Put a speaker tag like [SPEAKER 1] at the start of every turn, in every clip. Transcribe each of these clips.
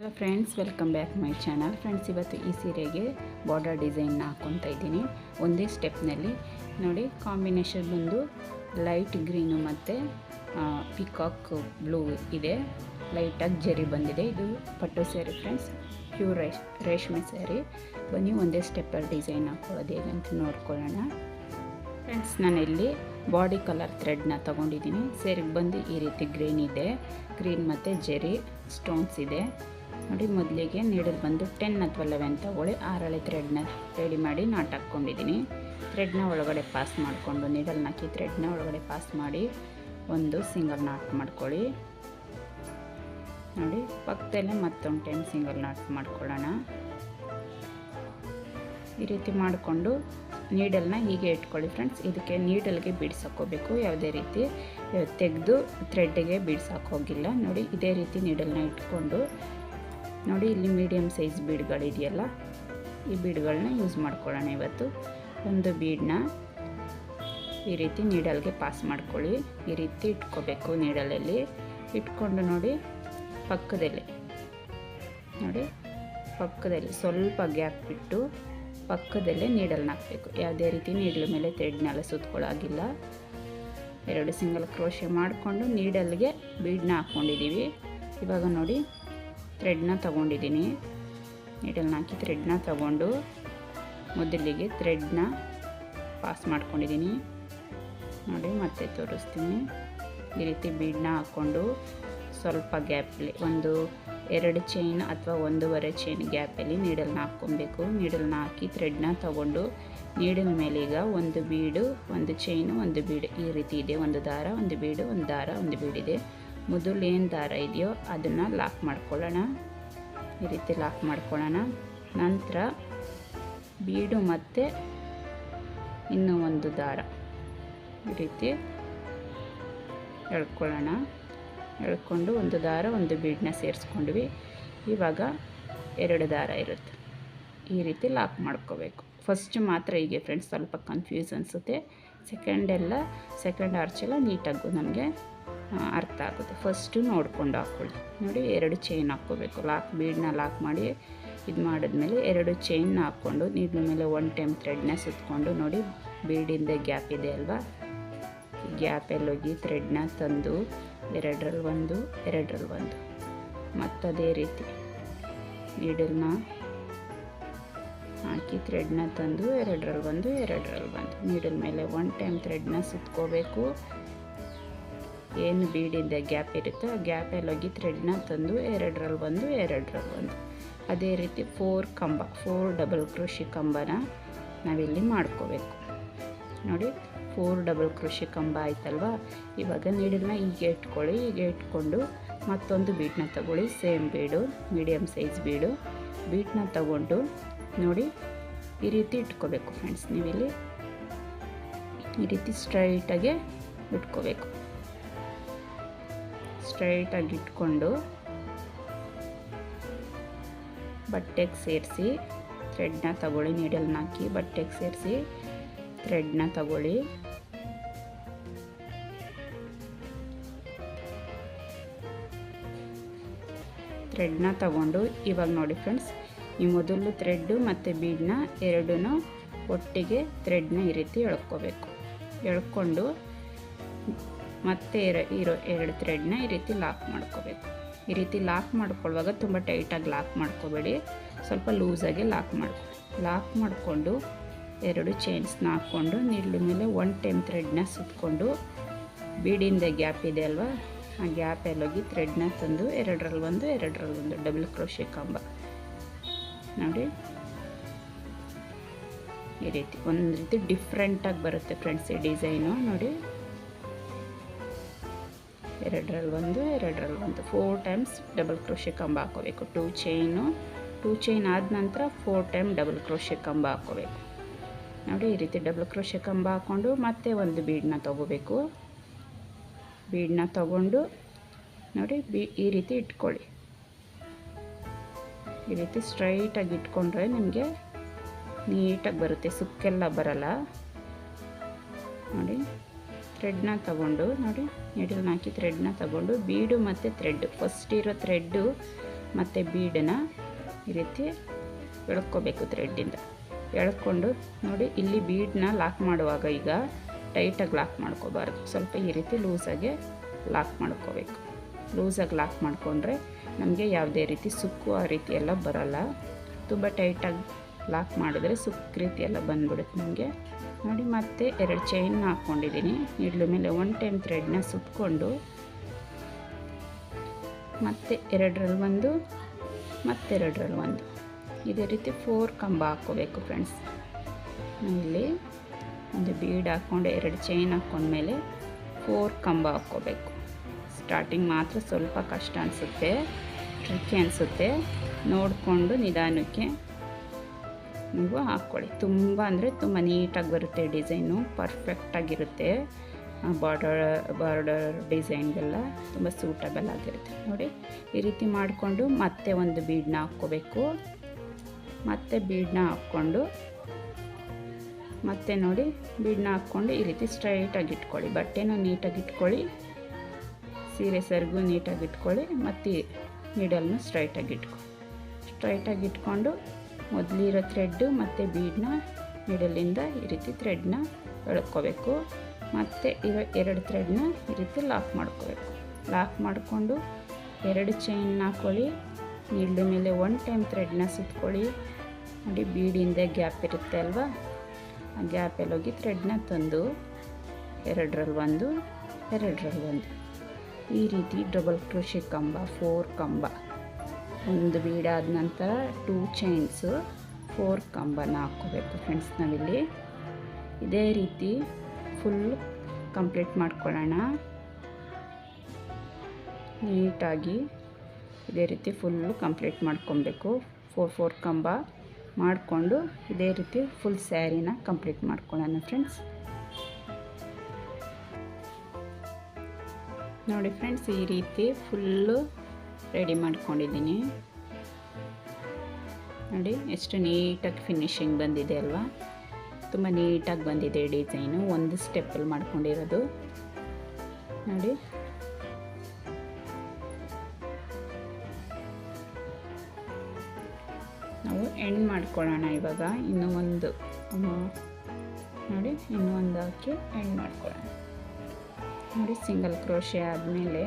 [SPEAKER 1] Hello friends, welcome back my channel. Friends, ಇವತ್ತು ಈ ಸೀರೆಗೆ ಬಾರ್ಡರ್ ಡಿಸೈನ್ನ ಹಾಕ್ಕೊತಾ ಇದ್ದೀನಿ. ಒಂದೇ ಸ್ಟೆಪ್ನಲ್ಲಿ ನೋಡಿ. ಕಾಂಬಿನೇಷನ್ ಬಂದು ಲೈಟ್ ಗ್ರೀನು ಮತ್ತು ಪಿಕಾಕ್ ಬ್ಲೂ ಇದೆ. ಲೈಟಾಗಿ ಜರಿ ಬಂದಿದೆ. ಇದು ಪಟ್ಟು ಸ್ಯಾರಿ ಫ್ರೆಂಡ್ಸ್, ಪ್ಯೂರ್ ರೇಷ್ಮೆ ಸ್ಯಾರಿ. ಬನ್ನಿ ಒಂದೇ ಸ್ಟೆಪ್ಪಲ್ಲಿ ಡಿಸೈನ್ ಹಾಕೊಳ್ಳೋದು ಹೇಗೆ ಅಂತ ನೋಡ್ಕೊಳ್ಳೋಣ. ಫ್ರೆಂಡ್ಸ್, ನಾನಿಲ್ಲಿ ಬಾಡಿ ಕಲರ್ ಥ್ರೆಡ್ನ ತೊಗೊಂಡಿದ್ದೀನಿ. ಸ್ಯಾರಿಗೆ ಬಂದು ಈ ರೀತಿ ಗ್ರೀನ್ ಇದೆ. ಗ್ರೀನ್ ಮತ್ತು ಜರಿ ಸ್ಟೋನ್ಸ್ ಇದೆ ನೋಡಿ. ಮೊದಲಿಗೆ ನೀಡಲ್ ಬಂದು 10 ಅಥವಾ 11 ತಗೊಳ್ಳಿ. 6 ಥ್ರೆಡ್ನ ರೆಡಿ ಮಾಡಿ ನಾಟ್ ಹಾಕ್ಕೊಂಡಿದ್ದೀನಿ. ಥ್ರೆಡ್ನ ಒಳಗಡೆ ಪಾಸ್ ಮಾಡಿಕೊಂಡು ನೀಡಲ್ನ ಹಾಕಿ ಥ್ರೆಡ್ನ ಒಳಗಡೆ ಪಾಸ್ ಮಾಡಿ ಒಂದು ಸಿಂಗಲ್ ನಾಟ್ ಮಾಡ್ಕೊಳ್ಳಿ ನೋಡಿ. ಪಕ್ಕದಲ್ಲೇ ಮತ್ತೊಂದು 10 ಸಿಂಗಲ್ ನಾಟ್ ಮಾಡ್ಕೊಳ್ಳೋಣ. ಈ ರೀತಿ ಮಾಡಿಕೊಂಡು ನೀಡಲ್ನ ಹೀಗೆ ಇಟ್ಕೊಳ್ಳಿ ಫ್ರೆಂಡ್ಸ್. ಇದಕ್ಕೆ ನೀಡಲ್ಗೆ ಬಿಡಿಸಾಕೋಬೇಕು. ಯಾವುದೇ ರೀತಿ ತೆಗೆದು ಥ್ರೆಡ್ಗೆ ಬಿಡಿಸಾಕೋಗಿಲ್ಲ ನೋಡಿ. ಇದೇ ರೀತಿ ನೀಡಲ್ನ ಇಟ್ಕೊಂಡು ನೋಡಿ, ಇಲ್ಲಿ ಮೀಡಿಯಮ್ ಸೈಜ್ ಬೀಡ್ಗಳಿದೆಯಲ್ಲ, ಈ ಬೀಡ್ಗಳನ್ನ ಯೂಸ್ ಮಾಡ್ಕೊಳ್ಳೋಣ ಇವತ್ತು. ಒಂದು ಬೀಡನ್ನ ಈ ರೀತಿ ನೀಡಲ್ಗೆ ಪಾಸ್ ಮಾಡ್ಕೊಳ್ಳಿ. ಈ ರೀತಿ ಇಟ್ಕೋಬೇಕು. ನೀಡಲಲ್ಲಿ ಇಟ್ಕೊಂಡು ನೋಡಿ, ಪಕ್ಕದಲ್ಲಿ ನೋಡಿ, ಪಕ್ಕದಲ್ಲಿ ಸ್ವಲ್ಪ ಗ್ಯಾಪ್ ಬಿಟ್ಟು ಪಕ್ಕದಲ್ಲೇ ನೀಡಲ್ನ ಹಾಕಬೇಕು. ಯಾವುದೇ ರೀತಿ ನೀಡಲ ಮೇಲೆ ಥ್ರೆಡ್ನೆಲ್ಲ ಸುತ್ಕೊಳ್ಳೋಗಿಲ್ಲ. 2 ಸಿಂಗಲ್ ಕ್ರೋಶೆ ಮಾಡಿಕೊಂಡು ನೀಡಲ್ಗೆ ಬೀಡನ್ನ ಹಾಕ್ಕೊಂಡಿದ್ದೀವಿ. ಇವಾಗ ನೋಡಿ, ಥ್ರೆಡ್ನ ತೊಗೊಂಡಿದ್ದೀನಿ. ನೀಡಲ್ನ ಹಾಕಿ ಥ್ರೆಡ್ನ ತೊಗೊಂಡು ಮೊದಲಿಗೆ ಥ್ರೆಡ್ನ ಪಾಸ್ ಮಾಡ್ಕೊಂಡಿದ್ದೀನಿ ನೋಡಿ. ಮತ್ತೆ ತೋರಿಸ್ತೀನಿ. ಈ ರೀತಿ ಬೀಡನ್ನ ಹಾಕ್ಕೊಂಡು ಸ್ವಲ್ಪ ಗ್ಯಾಪಲ್ಲಿ ಒಂದು 2 ಚೈನ್ ಅಥವಾ 1.5 ಚೈನ್ ಗ್ಯಾಪಲ್ಲಿ ನೀಡಲ್ನ ಹಾಕ್ಕೊಬೇಕು. ನೀಡಲ್ನ ಹಾಕಿ ಥ್ರೆಡ್ನ ತೊಗೊಂಡು ನೀಡಲ್ ಮೇಲೆ ಈಗ ಒಂದು ಬೀಡು, ಒಂದು ಚೈನು, ಒಂದು ಬೀಡು ಈ ರೀತಿ ಇದೆ. ಒಂದು ದಾರ, ಒಂದು ಬೀಡು, ಒಂದು ದಾರ, ಒಂದು ಬೀಡಿದೆ. ಮೊದಲು ಏನು ದಾರ ಇದೆಯೋ ಅದನ್ನು ಲಾಕ್ ಮಾಡ್ಕೊಳ್ಳೋಣ. ಈ ರೀತಿ ಲಾಕ್ ಮಾಡ್ಕೊಳ್ಳೋಣ. ನಂತರ ಬೀಡು ಮತ್ತು ಇನ್ನೂ ಒಂದು ದಾರ ಈ ರೀತಿ ಎಳ್ಕೊಳ್ಳೋಣ. ಎಳ್ಕೊಂಡು ಒಂದು ದಾರ, ಒಂದು ಬೀಡನ್ನ ಸೇರಿಸ್ಕೊಂಡ್ವಿ. ಇವಾಗ 2 ದಾರ ಇರುತ್ತೆ. ಈ ರೀತಿ ಲಾಕ್ ಮಾಡ್ಕೋಬೇಕು. ಫಸ್ಟ್ ಮಾತ್ರ ಹೀಗೆ ಫ್ರೆಂಡ್ಸ್, ಸ್ವಲ್ಪ ಕನ್ಫ್ಯೂಸ್ ಅನಿಸುತ್ತೆ. ಸೆಕೆಂಡ್ ಆರ್ಚೆಲ್ಲ ನೀಟಾಗೂ ನಮಗೆ ಅರ್ಥ ಆಗುತ್ತೆ. ಫಸ್ಟು ನೋಡ್ಕೊಂಡು ಹಾಕ್ಕೊಳ್ಳಿ ನೋಡಿ. 2 ಚೈನ್ ಹಾಕ್ಕೋಬೇಕು. ಬೀಡನ್ನ ಲಾಕ್ ಮಾಡಿ ಇದು ಮಾಡಿದ್ಮೇಲೆ 2 ಚೈನ್ನ ಹಾಕ್ಕೊಂಡು ನೀಡ್ಲ ಮೇಲೆ 1 ಟೈಮ್ ಥ್ರೆಡ್ನ ಸುತ್ತಕೊಂಡು ನೋಡಿ, ಬೀಡಿಂದ ಗ್ಯಾಪ್ ಇದೆ ಅಲ್ವಾ, ಈ ಗ್ಯಾಪಲ್ಲಿ ಹೋಗಿ ಥ್ರೆಡ್ನ ತಂದು 2ರಲ್ಲಿ 1, 2ರಲ್ಲಿ 1 ಮತ್ತದೇ ರೀತಿ ನೀಡಲ್ನ ಹಾಕಿ ಥ್ರೆಡ್ನ ತಂದು 2ರಲ್ಲಿ 1, 2ರಲ್ಲಿ 1 ನೀಡಲ್ ಮೇಲೆ 1 ಟೈಮ್ ಥ್ರೆಡ್ನ ಸುತ್ಕೋಬೇಕು. ಏನು ಬೀಡಿಂದ ಗ್ಯಾಪ್ ಇರುತ್ತೆ ಆ ಗ್ಯಾಪಲ್ಲಿ ಹೋಗಿ ಥ್ರೆಡ್ನ ತಂದು 2ರಲ್ಲಿ 1, 2ರಲ್ಲಿ 1 ಅದೇ ರೀತಿ 4 ಡಬಲ್ ಕ್ರೋಶಿ ಕಂಬನ ನಾವಿಲ್ಲಿ ಮಾಡ್ಕೋಬೇಕು ನೋಡಿ. 4 ಡಬಲ್ ಕ್ರೋಶಿ ಕಂಬ ಆಯ್ತಲ್ವ. ಇವಾಗ ನೀಡಲ್ನ ಹೀಗೆ ಇಟ್ಕೊಳ್ಳಿ. ಹೀಗೆ ಇಟ್ಕೊಂಡು ಮತ್ತೊಂದು ಬೀಡನ್ನ ತಗೊಳ್ಳಿ. ಸೇಮ್ ಬೀಡು, ಮೀಡಿಯಮ್ ಸೈಜ್ ಬೀಡನ್ನ ತಗೊಂಡು ನೋಡಿ ಈ ರೀತಿ ಇಟ್ಕೋಬೇಕು ಫ್ರೆಂಡ್ಸ್. ನೀವಿಲ್ಲಿ ಈ ರೀತಿ ಸ್ಟ್ರೈಟಾಗೆ ಇಟ್ಕೋಬೇಕು. ಸ್ಟ್ರೈಟಾಗಿ ಇಟ್ಕೊಂಡು ಬಟ್ಟೆಗೆ ಸೇರಿಸಿ ಥ್ರೆಡ್ನ ತಗೊಳ್ಳಿ. ನೀಡಲ್ನ ಹಾಕಿ ಬಟ್ಟೆಗೆ ಸೇರಿಸಿ ಥ್ರೆಡ್ನ ತಗೊಳ್ಳಿ. ಥ್ರೆಡ್ನ ತಗೊಂಡು ಇವಾಗ ನೋಡಿ ಫ್ರೆಂಡ್ಸ್, ಈ ಮೊದಲು ಥ್ರೆಡ್ಡು ಮತ್ತು ಬೀಡನ್ನ ಎರಡೂ ಒಟ್ಟಿಗೆ ಥ್ರೆಡ್ನ ಈ ರೀತಿ ಎಳ್ಕೋಬೇಕು. ಎಳ್ಕೊಂಡು ಮತ್ತೆ ಇರೋ 2 ಥ್ರೆಡ್ನ ಈ ರೀತಿ ಲಾಕ್ ಮಾಡ್ಕೋಬೇಕು. ಈ ರೀತಿ ಲಾಕ್ ಮಾಡ್ಕೊಳ್ಳುವಾಗ ತುಂಬ ಟೈಟಾಗಿ ಲಾಕ್ ಮಾಡ್ಕೋಬೇಡಿ, ಸ್ವಲ್ಪ ಲೂಸಾಗಿ ಲಾಕ್ ಮಾಡಿಕೊಂಡು 2 ಚೈನ್ಸ್ನ ಹಾಕ್ಕೊಂಡು ನೀಡ್ಲ ಮೇಲೆ 1 ಟೈಮ್ ಥ್ರೆಡ್ನ ಸುತ್ತಕೊಂಡು ಬೀಡಿಂದ ಗ್ಯಾಪ್ ಇದೆ ಅಲ್ವಾ, ಆ ಗ್ಯಾಪಲ್ಲಿ ಹೋಗಿ ಥ್ರೆಡ್ನ ತಂದು 2ರಲ್ಲಿ 1, 2ರಲ್ಲಿ 1 ಡಬಲ್ ಕ್ರೋಶೆ ಕಂಬ ನೋಡಿ. ಈ ರೀತಿ ಒಂದು ರೀತಿ ಡಿಫ್ರೆಂಟಾಗಿ ಬರುತ್ತೆ ಫ್ರೆಂಡ್ಸ್ ಈ ಡಿಸೈನು ನೋಡಿ. 2ರಲ್ಲಿ 1, 2ರಲ್ಲಿ 1 4 ಟೈಮ್ಸ್ ಡಬಲ್ ಕ್ರೋಶೆ ಕಂಬ ಹಾಕೋಬೇಕು. 2 ಚೈನ್ ಆದ ನಂತರ 4 ಟೈಮ್ ಡಬಲ್ ಕ್ರೋಶೆ ಕಂಬ ಹಾಕೋಬೇಕು ನೋಡಿ. ಈ ರೀತಿ ಡಬಲ್ ಕ್ರೋಶೆ ಕಂಬ ಹಾಕ್ಕೊಂಡು ಮತ್ತೆ ಒಂದು ಬೀಡನ್ನ ತಗೋಬೇಕು. ಬೀಡನ್ನ ತಗೊಂಡು ನೋಡಿ ಈ ರೀತಿ ಇಟ್ಕೊಳ್ಳಿ. ಈ ರೀತಿ ಸ್ಟ್ರೈಟಾಗಿ ಇಟ್ಕೊಂಡ್ರೆ ನಿಮಗೆ ನೀಟಾಗಿ ಬರುತ್ತೆ, ಸುಕ್ಕೆಲ್ಲ ಬರಲ್ಲ ನೋಡಿ. ಥ್ರೆಡ್ನ ತಗೊಂಡು ನೋಡಿ, ನೀಡಲ್ನ ಹಾಕಿ ಥ್ರೆಡ್ನ ತಗೊಂಡು ಬೀಡು ಮತ್ತು ಥ್ರೆಡ್ ಫಸ್ಟ್ ಇರೋ ಥ್ರೆಡ್ಡು ಮತ್ತು ಬೀಡನ್ನ ಈ ರೀತಿ ಎಳ್ಕೊಬೇಕು ಥ್ರೆಡ್ಡಿಂದ. ಎಳ್ಕೊಂಡು ನೋಡಿ, ಇಲ್ಲಿ ಬೀಡನ್ನ ಲಾಕ್ ಮಾಡುವಾಗ ಈಗ ಟೈಟಾಗಿ ಲಾಕ್ ಮಾಡ್ಕೋಬಾರ್ದು, ಸ್ವಲ್ಪ ಈ ರೀತಿ ಲೂಸಾಗೆ ಲಾಕ್ ಮಾಡ್ಕೋಬೇಕು. ಲೂಸಾಗಿ ಲಾಕ್ ಮಾಡಿಕೊಂಡ್ರೆ ನಮಗೆ ಯಾವುದೇ ರೀತಿ ಸುಕ್ಕು ಆ ರೀತಿ ಎಲ್ಲ ಬರೋಲ್ಲ. ತುಂಬ ಟೈಟಾಗಿ ಲಾಕ್ ಮಾಡಿದ್ರೆ ಸುಕ್ಕು ರೀತಿ ಎಲ್ಲ ಬಂದ್ಬಿಡುತ್ತೆ ನಮಗೆ. ನೋಡಿ, ಮತ್ತೆ 2 ಚೈನ್ ಹಾಕ್ಕೊಂಡಿದ್ದೀನಿ. ನೀಡ್ಲು ಮೇಲೆ 1 ಟೈಮ್ ಥ್ರೆಡ್ನ ಸುತ್ತಕೊಂಡು ಮತ್ತೆ 2ರಲ್ಲಿ ಒಂದು ಮತ್ತೆ 2ರಲ್ಲಿ ಒಂದು ಇದೇ ರೀತಿ 4 ಕಂಬ ಹಾಕ್ಕೋಬೇಕು ಫ್ರೆಂಡ್ಸ್. ಇಲ್ಲಿ ಒಂದು ಬೀಡ್ ಹಾಕ್ಕೊಂಡು 2 ಚೈನ್ ಹಾಕ್ಕೊಂಡ್ಮೇಲೆ 4 ಕಂಬ ಹಾಕ್ಕೋಬೇಕು. ಸ್ಟಾರ್ಟಿಂಗ್ ಮಾತ್ರ ಸ್ವಲ್ಪ ಕಷ್ಟ ಅನಿಸುತ್ತೆ, ಟ್ರಿಕ್ಕಿ ಅನಿಸುತ್ತೆ. ನೋಡಿಕೊಂಡು ನಿಧಾನಕ್ಕೆ ನೀವು ಹಾಕ್ಕೊಳ್ಳಿ. ತುಂಬ ಅಂದರೆ ತುಂಬ ನೀಟಾಗಿ ಬರುತ್ತೆ ಡಿಸೈನು, ಪರ್ಫೆಕ್ಟಾಗಿರುತ್ತೆ. ಬಾರ್ಡರ್ ಡಿಸೈನ್ಗೆಲ್ಲ ತುಂಬ ಸೂಟಬಲ್ ಆಗಿರುತ್ತೆ. ನೋಡಿ, ಈ ರೀತಿ ಮಾಡಿಕೊಂಡು ಮತ್ತೆ ಒಂದು ಬೀಡನ್ನ ಹಾಕ್ಕೋಬೇಕು. ಮತ್ತೆ ಬೀಡನ್ನ ಹಾಕ್ಕೊಂಡು ಮತ್ತೆ ನೋಡಿ ಬೀಡನ್ನ ಹಾಕ್ಕೊಂಡು ಈ ರೀತಿ ಸ್ಟ್ರೈಟಾಗಿ ಇಟ್ಕೊಳ್ಳಿ. ಬಟ್ಟೆನೂ ನೀಟಾಗಿ ಇಟ್ಕೊಳ್ಳಿ, ಸೀರೆ ಸೆರಗು ನೀಟಾಗಿ ಇಟ್ಕೊಳ್ಳಿ, ಮತ್ತು ನೀಡಲ್ನ ಸ್ಟ್ರೈಟಾಗಿ ಇಟ್ಕೊಂಡು ಮೊದಲಿರೋ ಥ್ರೆಡ್ಡು ಮತ್ತು ಬೀಡನ್ನ ನೀಡಲಿಂದ ಈ ರೀತಿ ಥ್ರೆಡ್ನ ಎಳ್ಕೋಬೇಕು. ಮತ್ತು ಇರೋ 2 ಥ್ರೆಡ್ನ ಈ ರೀತಿ ಲಾಕ್ ಮಾಡ್ಕೋಬೇಕು. ಲಾಕ್ ಮಾಡಿಕೊಂಡು 2 ಚೈನ್ ಹಾಕ್ಕೊಳ್ಳಿ. ನೀಡ್ಲು ಮೇಲೆ 1 ಟೈಮ್ ಥ್ರೆಡ್ನ ಸುತ್ಕೊಳ್ಳಿ. ನೋಡಿ, ಬೀಡಿಂದ ಗ್ಯಾಪ್ ಇರುತ್ತೆ ಅಲ್ವಾ, ಆ ಗ್ಯಾಪಲ್ಲಿ ಹೋಗಿ ಥ್ರೆಡ್ನ ತಂದು 2ರಲ್ಲಿ ಒಂದು 2ರಲ್ಲಿ ಒಂದು ಈ ರೀತಿ ಡಬಲ್ ಕ್ರೋಶೆ ಕಂಬ 4 ಕಂಬ, ಒಂದು ಬೀಡಾದ ನಂತರ 2 ಚೈನ್ಸು 4 ಕಂಬನ ಹಾಕ್ಕೋಬೇಕು ಫ್ರೆಂಡ್ಸ್. ನಾವಿಲ್ಲಿ ಇದೇ ರೀತಿ ಫುಲ್ ಕಂಪ್ಲೀಟ್ ಮಾಡ್ಕೊಳ್ಳೋಣ ನೀಟಾಗಿ. ಇದೇ ರೀತಿ ಫುಲ್ಲು ಕಂಪ್ಲೀಟ್ ಮಾಡ್ಕೊಬೇಕು. 4 ಕಂಬ ಮಾಡಿಕೊಂಡು ಇದೇ ರೀತಿ ಫುಲ್ ಸ್ಯಾರಿನ ಕಂಪ್ಲೀಟ್ ಮಾಡ್ಕೊಳ್ಳೋಣ ಫ್ರೆಂಡ್ಸ್. ನೋಡಿ ಫ್ರೆಂಡ್ಸ್, ಈ ರೀತಿ ಫುಲ್ಲು ರೆಡಿ ಮಾಡ್ಕೊಂಡಿದ್ದೀನಿ. ನೋಡಿ ಎಷ್ಟು ನೀಟಾಗಿ ಫಿನಿಶಿಂಗ್ ಬಂದಿದೆ ಅಲ್ವಾ, ತುಂಬ ನೀಟಾಗಿ ಬಂದಿದೆ ಡಿಸೈನು. ಒಂದು ಸ್ಟೆಪ್ಪಲ್ಲಿ ಮಾಡ್ಕೊಂಡಿರೋದು ನೋಡಿ. ನಾವು ಎಂಡ್ ಮಾಡ್ಕೊಳ್ಳೋಣ ಇವಾಗ. ಇನ್ನೂ ಒಂದು ನೋಡಿ, ಇನ್ನೂ ಒಂದು ಹಾಕಿ ಎಂಡ್ ಮಾಡ್ಕೊಳ್ಳೋಣ. ನೋಡಿ, ಸಿಂಗಲ್ ಕ್ರೋಶೆ ಆದಮೇಲೆ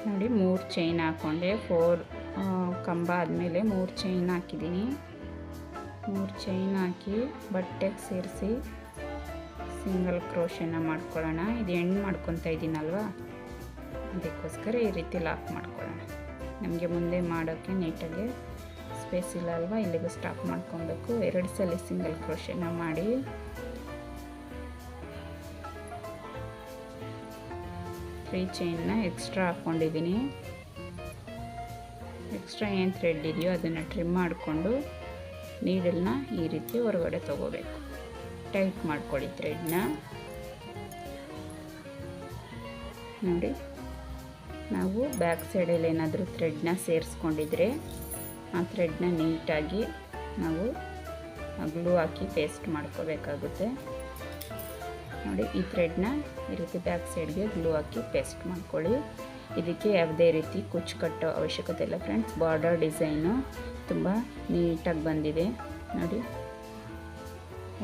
[SPEAKER 1] ನೋಡಿ 3 ಚೈನ್ ಹಾಕ್ಕೊಂಡೆ. 4 ಕಂಬ ಆದಮೇಲೆ 3 ಚೈನ್ ಹಾಕಿದ್ದೀನಿ. 3 ಚೈನ್ ಹಾಕಿ ಬಟ್ಟೆಗೆ ಸೇರಿಸಿ ಸಿಂಗಲ್ ಕ್ರೋಶೆನ ಮಾಡ್ಕೊಳ್ಳೋಣ. ಇದು ಎಂಡ್ ಮಾಡ್ಕೊತಾ ಇದ್ದೀನಲ್ವ, ಅದಕ್ಕೋಸ್ಕರ ಈ ರೀತಿ ಲಾಕ್ ಮಾಡ್ಕೊಳ್ಳೋಣ. ನಮಗೆ ಮುಂದೆ ಮಾಡೋಕ್ಕೆ ನೀಟಾಗಿ ಸ್ಪೇಸ್ ಇಲ್ಲ ಅಲ್ವಾ, ಇಲ್ಲಿಗೂ ಸ್ಟಾಪ್ ಮಾಡ್ಕೊಬೇಕು. 2 ಸಲ ಸಿಂಗಲ್ ಕ್ರೋಶೆನ ಮಾಡಿ 3 ಚೈನ್ನ ಎಕ್ಸ್ಟ್ರಾ ಹಾಕ್ಕೊಂಡಿದ್ದೀನಿ. ಎಕ್ಸ್ಟ್ರಾ ಏನು ಥ್ರೆಡ್ ಇದೆಯೋ ಅದನ್ನು ಟ್ರಿಮ್ ಮಾಡಿಕೊಂಡು ನೀಡಲ್ನ ಈ ರೀತಿ ಹೊರಗಡೆ ತಗೋಬೇಕು. ಟೈಟ್ ಮಾಡ್ಕೊಳ್ಳಿ ಥ್ರೆಡ್ನ. ನೋಡಿ, ನಾವು ಬ್ಯಾಕ್ ಸೈಡಲ್ಲಿ ಏನಾದರೂ ಥ್ರೆಡ್ನ ಸೇರಿಸ್ಕೊಂಡಿದ್ರೆ ಆ ಥ್ರೆಡ್ನ ನೀಟಾಗಿ ನಾವು ಗ್ಲೂ ಹಾಕಿ ಪೇಸ್ಟ್ ಮಾಡ್ಕೋಬೇಕಾಗುತ್ತೆ. ನೋಡಿ, ಈ ಥ್ರೆಡ್ನ ಈ ರೀತಿ ಬ್ಯಾಕ್ ಸೈಡ್ಗೆ ಗ್ಲೂ ಹಾಕಿ ಪೇಸ್ಟ್ ಮಾಡ್ಕೊಳ್ಳಿ. ಇದಕ್ಕೆ ಯಾವುದೇ ರೀತಿ ಕುಚ್ಚು ಕಟ್ಟೋ ಅವಶ್ಯಕತೆ ಇಲ್ಲ ಫ್ರೆಂಡ್ಸ್. ಬಾರ್ಡರ್ ಡಿಸೈನು ತುಂಬ ನೀಟಾಗಿ ಬಂದಿದೆ ನೋಡಿ.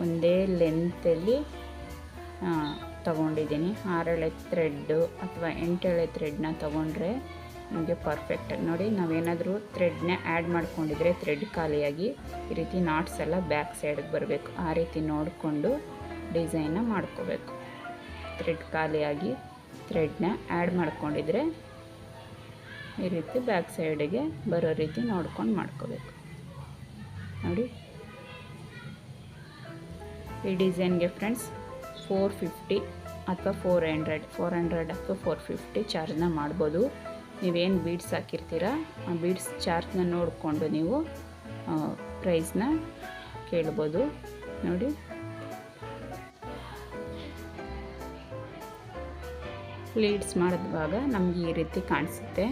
[SPEAKER 1] ಒಂದೇ ಲೆಂತಲ್ಲಿ ತಗೊಂಡಿದ್ದೀನಿ. 6 ಎಳೆ ಥ್ರೆಡ್ಡು ಅಥವಾ 8 ಎಳೆ ಥ್ರೆಡ್ನ ತೊಗೊಂಡ್ರೆ ನಿಮಗೆ ಪರ್ಫೆಕ್ಟಾಗಿ ನೋಡಿ. ನಾವೇನಾದರೂ ಥ್ರೆಡ್ನ ಆ್ಯಡ್ ಮಾಡ್ಕೊಂಡಿದ್ರೆ ಥ್ರೆಡ್ ಖಾಲಿಯಾಗಿ ಈ ರೀತಿ ನಾಟ್ಸ್ ಎಲ್ಲ ಬ್ಯಾಕ್ ಸೈಡ್ಗೆ ಬರಬೇಕು. ಆ ರೀತಿ ನೋಡಿಕೊಂಡು ಡಿಸೈನ್ನ ಮಾಡ್ಕೋಬೇಕು. ಥ್ರೆಡ್ ಖಾಲಿಯಾಗಿ ಥ್ರೆಡ್ನ ಆ್ಯಡ್ ಮಾಡ್ಕೊಂಡಿದ್ರೆ ಈ ರೀತಿ ಬ್ಯಾಕ್ ಸೈಡಿಗೆ ಬರೋ ರೀತಿ ನೋಡ್ಕೊಂಡು ಮಾಡ್ಕೋಬೇಕು ನೋಡಿ. ಈ ಡಿಸೈನ್ಗೆ ಫ್ರೆಂಡ್ಸ್ 450 ಅಥವಾ 400 ಅಥವಾ 450 ಚಾರ್ಜ್ನ ಮಾಡ್ಬೋದು. ನೀವೇನು ಬೀಡ್ಸ್ ಹಾಕಿರ್ತೀರ ಆ ಬೀಡ್ಸ್ ಚಾರ್ಜ್ನ ನೋಡಿಕೊಂಡು ನೀವು ಪ್ರೈಸ್ನ ಕೇಳ್ಬೋದು ನೋಡಿ. ಪ್ಲೀಟ್ಸ್ ಮಾಡಿದಾಗ ನಮಗೆ ಈ ರೀತಿ ಕಾಣಿಸುತ್ತೆ.